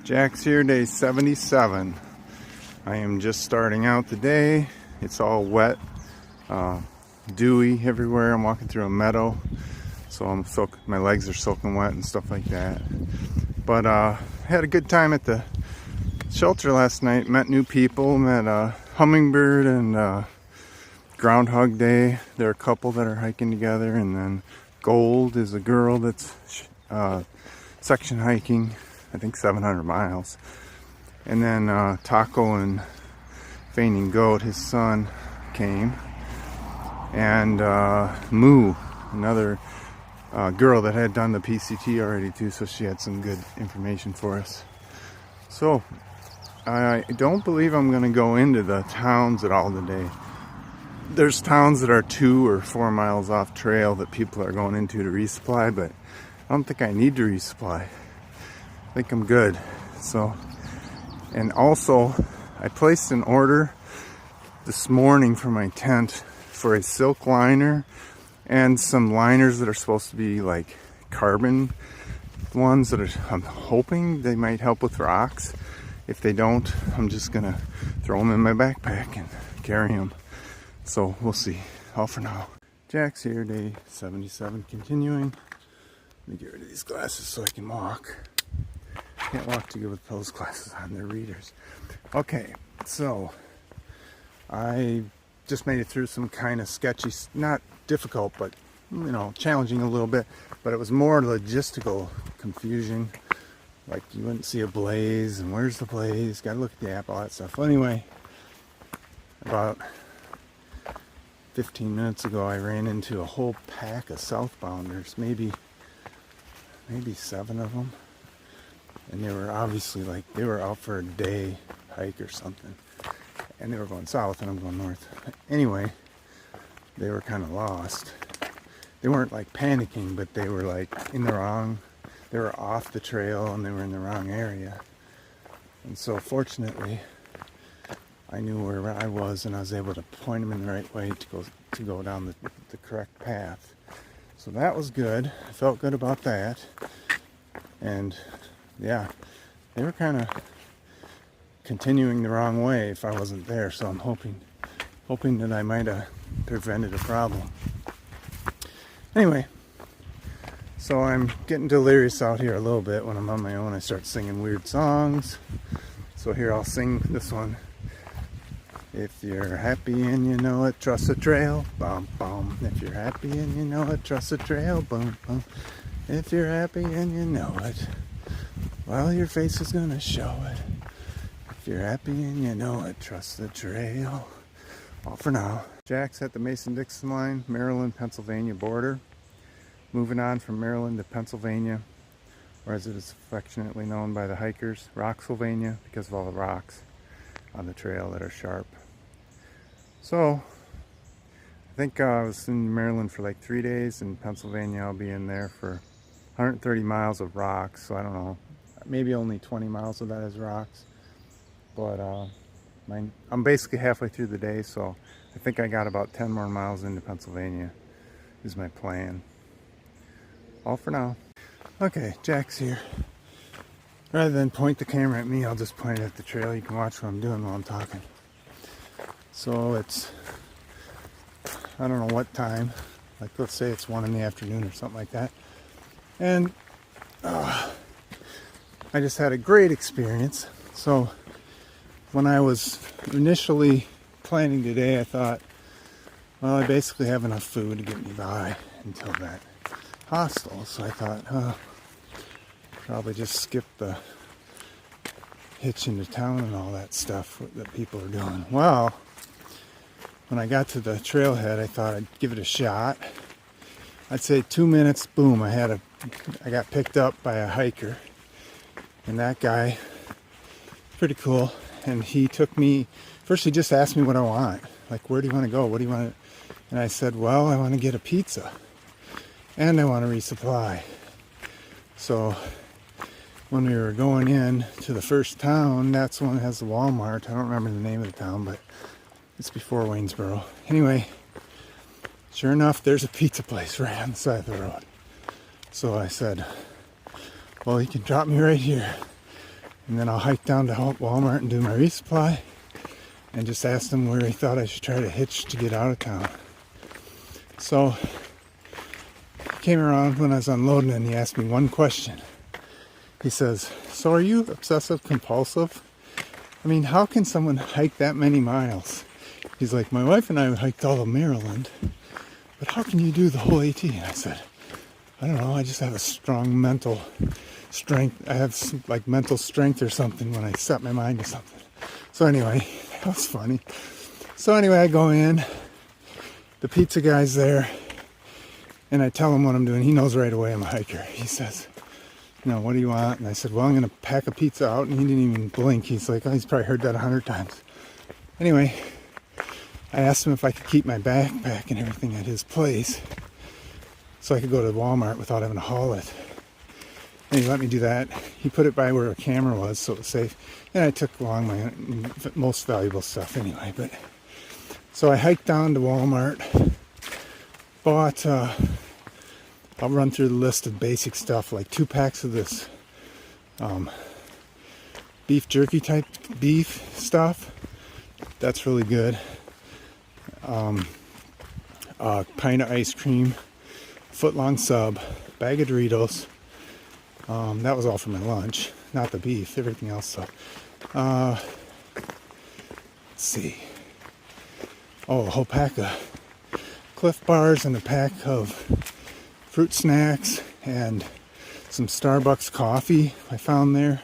Jack's here, day 77. I am just starting out the day. It's all wet, dewy everywhere. I'm walking through a meadow, so my legs are soaking wet and stuff like that. But had a good time at the shelter last night. Met new people, met Hummingbird and Groundhog Day. There are a couple that are hiking together, and then Gold is a girl that's section hiking, I think 700 miles. And then Taco and Fainting Goat, his son, came. And Moo, another girl that had done the PCT already too, so she had some good information for us. So I don't believe I'm going to go into the towns at all today. There's towns that are 2 or 4 miles off trail that people are going into to resupply, but I don't think I need to resupply. I think I'm good. So, and also I placed an order this morning for my tent for a silk liner and some liners that are supposed to be like carbon ones that I'm hoping they might help with rocks. If they don't, I'm just gonna throw them in my backpack and carry them. So we'll see. All for now. Jack's here, day 77, continuing. Let me get rid of these glasses so I can walk. Can't walk too good with those glasses on, they're readers. Okay, so I just made it through some kind of sketchy, not difficult, but challenging a little bit. But it was more logistical confusion. Like you wouldn't see a blaze, and where's the blaze? Gotta look at the app, all that stuff. Well, anyway, about 15 minutes ago, I ran into a whole pack of southbounders, maybe 7 of them. And they were obviously they were out for a day hike or something. And they were going south and I'm going north. Anyway, they were kind of lost. They weren't panicking, but they were they were off the trail and they were in the wrong area. And so fortunately, I knew where I was and I was able to point them in the right way to go down the correct path. So that was good. I felt good about that. And yeah, they were kind of continuing the wrong way if I wasn't there. So I'm hoping that I might have prevented a problem. Anyway, so I'm getting delirious out here a little bit. When I'm on my own, I start singing weird songs. So here, I'll sing this one. If you're happy and you know it, trust the trail, bum bum. If you're happy and you know it, trust the trail, bum bum. If you're happy and you know it, well, your face is gonna show it. If you're happy and you know it, trust the trail. All for now. Jack's at the Mason-Dixon line, Maryland-Pennsylvania border. Moving on from Maryland to Pennsylvania, or as it is affectionately known by the hikers, Rocksylvania, because of all the rocks on the trail that are sharp. So, I think I was in Maryland for 3 days. In Pennsylvania, I'll be in there for 130 miles of rocks. So I don't know, maybe only 20 miles of that is rocks. But I'm basically halfway through the day, so I think I got about 10 more miles into Pennsylvania is my plan. All for now. Okay, Jack's here. Rather than point the camera at me, I'll just point it at the trail. You can watch what I'm doing while I'm talking. So it's, I don't know what time, let's say it's 1 in the afternoon or something like that. And I just had a great experience. So when I was initially planning today, I thought, well, I basically have enough food to get me by until that hostel. So I thought, probably just skip the hitch into town and all that stuff that people are doing. Well, when I got to the trailhead, I thought I'd give it a shot. I'd say 2 minutes, boom, I got picked up by a hiker. And that guy, pretty cool. And he took me, first he just asked me what I want. Where do you want to go? What do you want to, and I said, well, I want to get a pizza. And I want to resupply. So when we were going in to the first town, that's the one that has the Walmart. I don't remember the name of the town, but it's before Waynesboro. Anyway, sure enough, there's a pizza place right on the side of the road. So I said, well, you can drop me right here. And then I'll hike down to Walmart and do my resupply and just ask them where he thought I should try to hitch to get out of town. So he came around when I was unloading and he asked me one question. He says, "So are you obsessive compulsive? I mean, how can someone hike that many miles?" He's like, "My wife and I hiked all of Maryland, but how can you do the whole AT?" And I said, "I don't know, I just have a strong mental strength. I have some, like, mental strength or something when I set my mind to something." So anyway, that was funny. So anyway, I go in, the pizza guy's there, and I tell him what I'm doing. He knows right away I'm a hiker. He says, "What do you want?" And I said, "Well, I'm going to pack a pizza out." And he didn't even blink. He's like, "Oh, he's probably heard that 100 times. Anyway, I asked him if I could keep my backpack and everything at his place so I could go to Walmart without having to haul it. And he let me do that. He put it by where a camera was so it was safe. And I took along my most valuable stuff anyway. But so I hiked down to Walmart, bought, I'll run through the list of basic stuff, like 2 packs of this beef jerky type beef stuff. That's really good. A pint of ice cream, foot-long sub, bag of Doritos. That was all for my lunch, not the beef, everything else. So, let's see. Oh, a whole pack of Cliff Bars and a pack of fruit snacks and some Starbucks coffee I found there.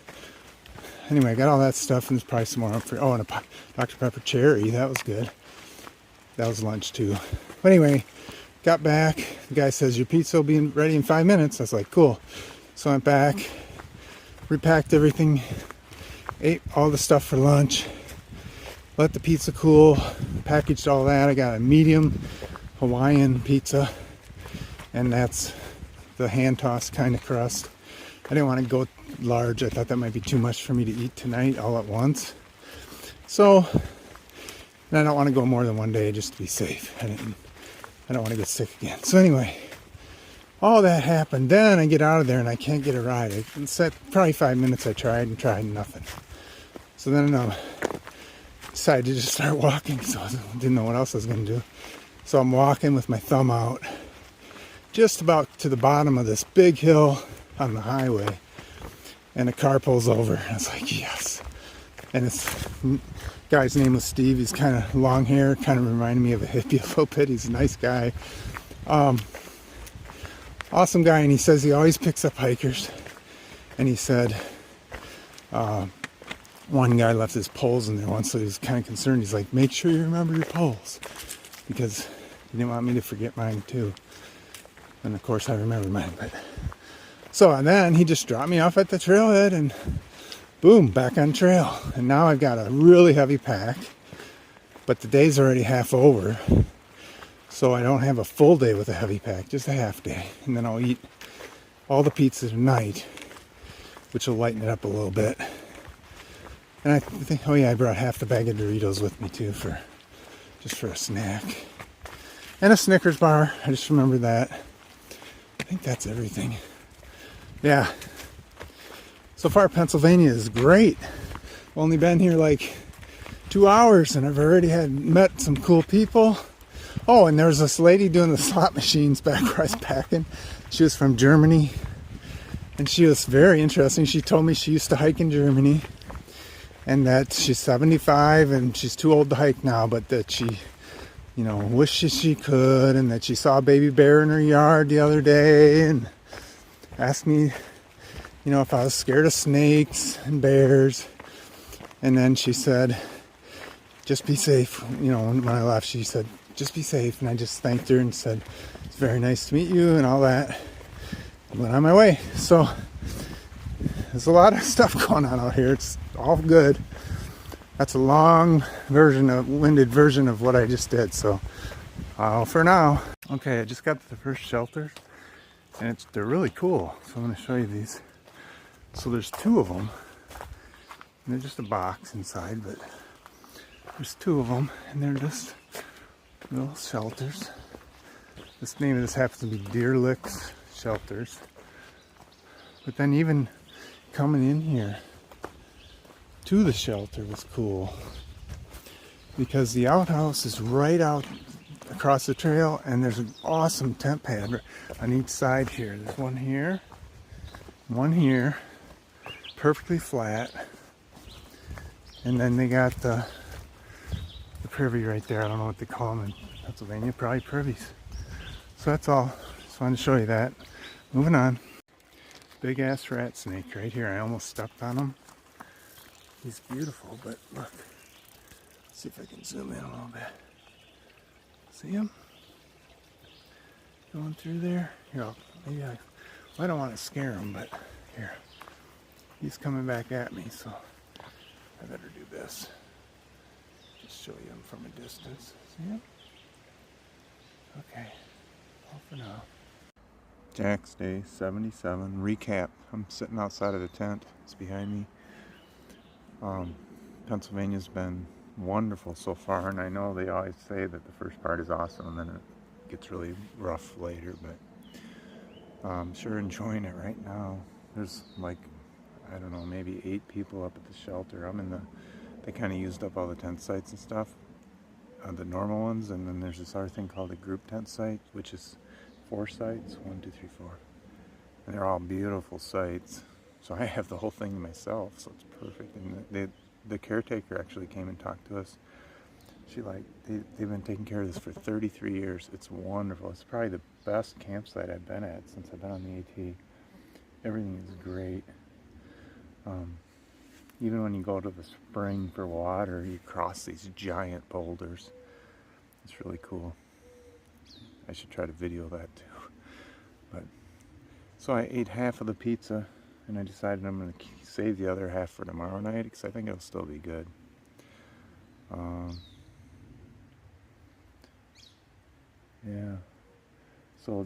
Anyway, I got all that stuff, and there's probably some more up for. Oh, and a Dr. Pepper cherry. That was good. That was lunch too. But anyway, got back. The guy says, "Your pizza will be ready in 5 minutes." I was like, "Cool." So I went back, repacked everything, ate all the stuff for lunch, let the pizza cool, packaged all that. I got a medium Hawaiian pizza, and that's the hand-tossed kind of crust. I didn't want to go large. I thought that might be too much for me to eat tonight all at once. So, and I don't want to go more than one day just to be safe. I don't want to get sick again. So anyway, all that happened. Then I get out of there and I can't get a ride. It's at probably 5 minutes I tried nothing. So then I decided to just start walking. So I didn't know what else I was going to do. So I'm walking with my thumb out just about to the bottom of this big hill on the highway. And a car pulls over. And I was like, yes. And this guy's name was Steve. He's kind of long hair, kind of reminded me of a hippie a little bit. He's a nice guy. Awesome guy, and he says he always picks up hikers. And he said one guy left his poles in there once, so he was kind of concerned. He's like, "Make sure you remember your poles," because he didn't want me to forget mine too. And of course I remember mine. But so, and then he just dropped me off at the trailhead, and boom, back on trail. And now I've got a really heavy pack, but the day's already half over. So I don't have a full day with a heavy pack, just a half day. And then I'll eat all the pizza tonight, which will lighten it up a little bit. And I think, oh yeah, I brought half the bag of Doritos with me too, just for a snack. And a Snickers bar, I just remembered that. I think that's everything. Yeah. So far Pennsylvania is great. I've only been here like 2 hours and I've already met some cool people. Oh, and there was this lady doing the slot machines back where I was packing. She was from Germany, and she was very interesting. She told me she used to hike in Germany, and that she's 75 and she's too old to hike now, but that she, wishes she could, and that she saw a baby bear in her yard the other day, and asked me, if I was scared of snakes and bears. And then she said, "Just be safe." When I left, she said, "Just be safe." And I just thanked her and said, "It's very nice to meet you," and all that. I went on my way. So there's a lot of stuff going on out here. It's all good. That's a winded version of what I just did. So for now. Okay, I just got to the first shelter, and they're really cool. So I'm going to show you these. So there's 2 of them. And they're just a box inside, but there's 2 of them, and they're just little shelters. The name of this happens to be Deer Licks Shelters. But then even coming in here, to the shelter was cool because the outhouse is right out across the trail, and there's an awesome tent pad on each side here. There's one here, perfectly flat, and then they got the privy right there. I don't know what they call them in Pennsylvania, probably privies. So that's all. Just wanted to show you that. Moving on. Big ass rat snake right here. I almost stepped on him. He's beautiful, but look. Let's see if I can zoom in a little bit. See him? Going through there? Here, maybe well, I don't want to scare him, but here. He's coming back at me, so I better do this. Just show you him from a distance. See him? Okay. All for now. Jack's Day 77. Recap. I'm sitting outside of the tent. It's behind me. Pennsylvania's been wonderful so far, and I know they always say that the first part is awesome and then it gets really rough later, but I'm sure enjoying it right now. There's like, I don't know, maybe 8 people up at the shelter. They kind of used up all the tent sites and stuff, the normal ones, and then there's this other thing called a group tent site, which is 4 sites, 1, 2, 3, 4, and they're all beautiful sites. So I have the whole thing to myself, so it's perfect. And the caretaker actually came and talked to us. They've been taking care of this for 33 years. It's wonderful. It's probably the best campsite I've been at since I've been on the AT. Everything is great. Even when you go to the spring for water, you cross these giant boulders. It's really cool. I should try to video that too. So I ate half of the pizza, and I decided I'm going to save the other half for tomorrow night because I think it'll still be good. Yeah. So,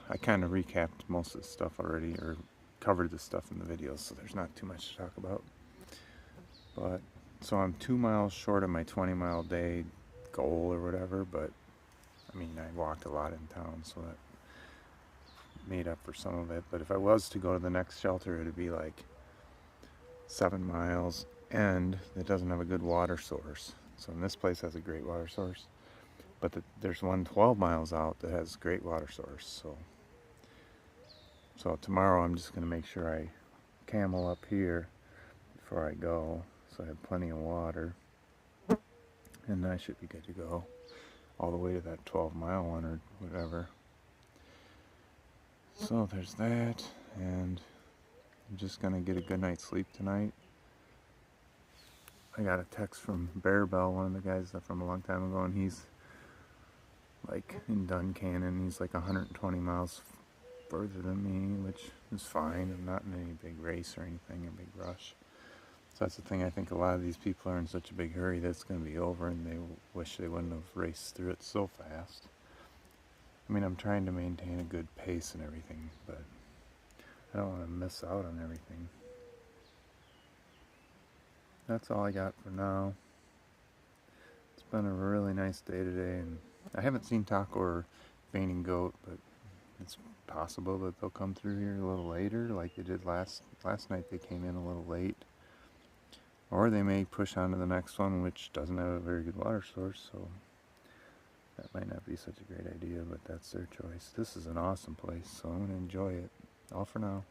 I kind of recapped most of the stuff already, or covered the stuff in the video, so there's not too much to talk about. But, so I'm 2 miles short of my 20-mile day goal or whatever, but, I walked a lot in town, so that made up for some of it. But if I was to go to the next shelter, it'd be like 7 miles, and it doesn't have a good water source. So this place has a great water source, but there's one 12 miles out that has great water source. So tomorrow I'm just going to make sure I camel up here before I go, so I have plenty of water, and I should be good to go all the way to that 12-mile one or whatever. So there's that, and I'm just gonna get a good night's sleep tonight. I got a text from Bear Bell, one of the guys from a long time ago, and he's like in Duncannon. He's like 120 miles further than me, which is fine. I'm not in any big race or anything, a big rush. So that's the thing. I think a lot of these people are in such a big hurry that it's going to be over, and they wish they wouldn't have raced through it so fast. I'm trying to maintain a good pace and everything, but I don't want to miss out on everything. That's all I got for now. It's been a really nice day today, and I haven't seen Taco or Fainting Goat, but it's possible that they'll come through here a little later, like they did last night. They came in a little late. Or they may push on to the next one, which doesn't have a very good water source, so that might not be such a great idea, but that's their choice. This is an awesome place, so I'm going to enjoy it. All for now.